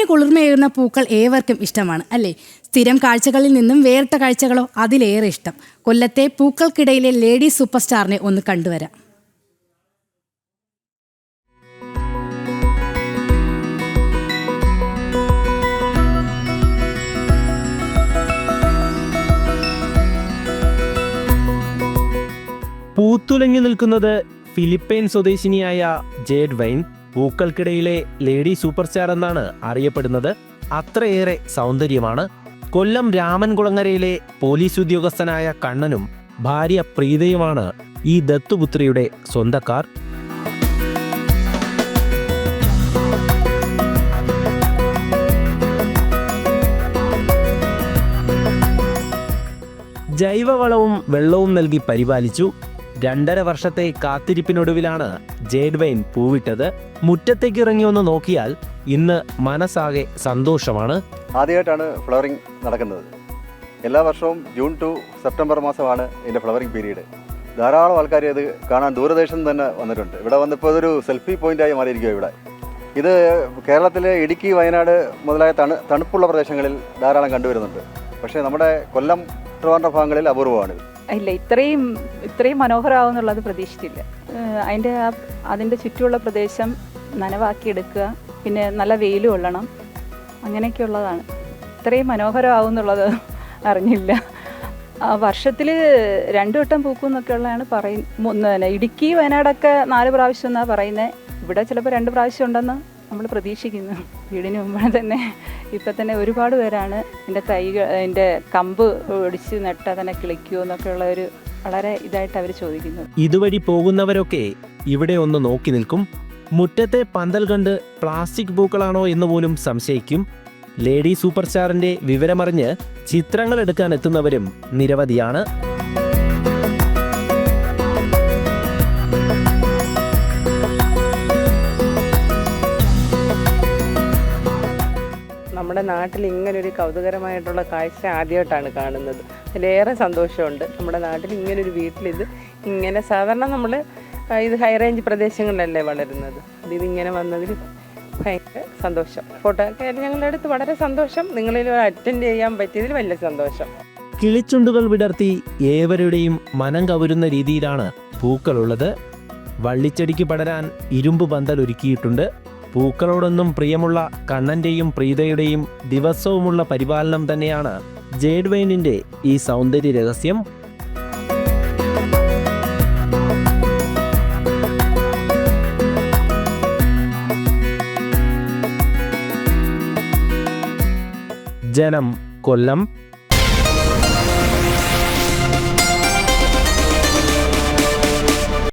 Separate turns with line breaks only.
കുളിർമയേകുന്ന പൂക്കൾ ഏവർക്കും ഇഷ്ടമാണ് അല്ലേ? സ്ഥിരം കാഴ്ചകളിൽ നിന്നും വേറിട്ട കാഴ്ചകളോ അതിലേറെ ഇഷ്ടം. കൊല്ലത്തെ പൂക്കൾക്കിടയിലെ ലേഡി സൂപ്പർ സ്റ്റാറിനെ ഒന്ന് കണ്ടുവരാം.
പൂത്തുലഞ്ഞു നിൽക്കുന്നത് ഫിലിപ്പൈൻ സ്വദേശിനിയായ ജേഡ് വൈൻ. പൂക്കൾക്കിടയിലെ ലേഡി സൂപ്പർ സ്റ്റാർ എന്നാണ് അറിയപ്പെടുന്നത്. അത്രയേറെ സൗന്ദര്യമാണ്. കൊല്ലം രാമൻകുളങ്ങരയിലെ പോലീസ് ഉദ്യോഗസ്ഥനായ കണ്ണനും ഭാര്യ പ്രീതയുമാണ് ഈ ദത്തുപുത്രിയുടെ സ്വന്തക്കാർ. ജൈവവളവും വെള്ളവും നൽകി പരിപാലിച്ചു. 2.5 വർഷത്തെ കാത്തിരിപ്പിനൊടുവിലാണ് ജേഡ് വൈൻ പൂവിട്ടത്. മുറ്റത്തേക്ക് ഇറങ്ങി ഒന്ന് നോക്കിയാൽ ഇന്ന് മനസ്സാകെ സന്തോഷമാണ്.
ആദ്യമായിട്ടാണ് ഫ്ലവറിംഗ് നടക്കുന്നത്. എല്ലാ വർഷവും ജൂൺ ടു സെപ്റ്റംബർ മാസമാണ് ഇതിൻ്റെ ഫ്ലവറിംഗ് പീരീഡ്. ധാരാളം ആൾക്കാർ ഇത് കാണാൻ ദൂരദേശം തന്നെ വന്നിട്ടുണ്ട്. ഇവിടെ വന്നിപ്പോൾ ഇതൊരു സെൽഫി പോയിൻ്റായി മാറിയിരിക്കുക. ഇവിടെ ഇത് കേരളത്തിലെ ഇടുക്കി, വയനാട് മുതലായ തണുപ്പുള്ള പ്രദേശങ്ങളിൽ ധാരാളം കണ്ടുവരുന്നുണ്ട്. പക്ഷേ നമ്മുടെ കൊല്ലം, ട്രിവാൻഡ്രം ഭാഗങ്ങളിൽ അപൂർവമാണിത്.
ഇല്ല, ഇത്രയും മനോഹരമാവുന്നുള്ളത് പ്രതീക്ഷിച്ചില്ല. അതിൻ്റെ ചുറ്റുമുള്ള പ്രദേശം നനവാക്കിയെടുക്കുക, പിന്നെ നല്ല വെയിൽ കൊള്ളണം, അങ്ങനെയൊക്കെയുള്ളതാണ്. ഇത്രയും മനോഹരമാവുന്നുള്ളത് അറിഞ്ഞില്ല. വർഷത്തിൽ 2 വട്ടം പൂക്കും എന്നൊക്കെയുള്ളതാണ് പറയുന്നത്. ഇടുക്കി, വയനാടൊക്കെ 4 പ്രാവശ്യം എന്നാണ് പറയുന്നത്. ഇവിടെ ചിലപ്പോൾ 2 പ്രാവശ്യം ഉണ്ടെന്ന് നമ്മൾ പ്രതീക്ഷിക്കുന്നു. വീടിന് മുമ്പേ തന്നെ ഇപ്പം തന്നെ ഒരുപാട് പേരാണ് എൻ്റെ കമ്പ് ഒടിച്ച് നട്ടാൽ തന്നെ കിളിക്കുമോ എന്നൊക്കെയുള്ള ഒരു വളരെ ഇതായിട്ട് അവർ ചോദിക്കുന്നത്.
ഇതുവഴി പോകുന്നവരൊക്കെ ഇവിടെ ഒന്ന് നോക്കി നിൽക്കും. മുറ്റത്തെ പന്തൽ കണ്ട് പ്ലാസ്റ്റിക് പൂക്കളാണോ എന്ന് പോലും സംശയിക്കും. ലേഡി സൂപ്പർ സ്റ്റാറിന്റെ വിവരമറിഞ്ഞ് ചിത്രങ്ങൾ എടുക്കാൻ എത്തുന്നവരും നിരവധിയാണ്.
നമ്മുടെ നാട്ടിൽ ഇങ്ങനൊരു കൗതുകരമായിട്ടുള്ള കാഴ്ച ആദ്യമായിട്ടാണ് കാണുന്നത്. അതിലേറെ സന്തോഷമുണ്ട്. നമ്മുടെ നാട്ടിൽ ഇങ്ങനൊരു വീട്ടിലിത് ഇങ്ങനെ സാധാരണ നമ്മൾ ഇത് ഹൈ റേഞ്ച് പ്രദേശങ്ങളിലല്ലേ വളരുന്നത്. ഇതിങ്ങനെ വന്നതിൽ ഭയങ്കര സന്തോഷം. ഫോട്ടോ ഒക്കെ ഞങ്ങളുടെ അടുത്ത് വളരെ സന്തോഷം. നിങ്ങളിൽ അറ്റൻഡ് ചെയ്യാൻ പറ്റിയതിൽ വലിയ സന്തോഷം.
കിളിച്ചുണ്ടുകൾ വിടർത്തി ഏവരുടെയും മനം കവരുന്ന രീതിയിലാണ് പൂക്കളുള്ളത്. വള്ളിച്ചെടിക്ക് പടരാൻ ഇരുമ്പ് പന്തൽ ഒരുക്കിയിട്ടുണ്ട്. പൂക്കളോടൊന്നും പ്രിയമുള്ള കണ്ണന്റെയും പ്രീതയുടെയും ദിവസവുമുള്ള പരിപാലനം തന്നെയാണ് ജേഡ് വൈനിന്റെ ഈ സൗന്ദര്യ രഹസ്യം. ജനം, കൊല്ലം.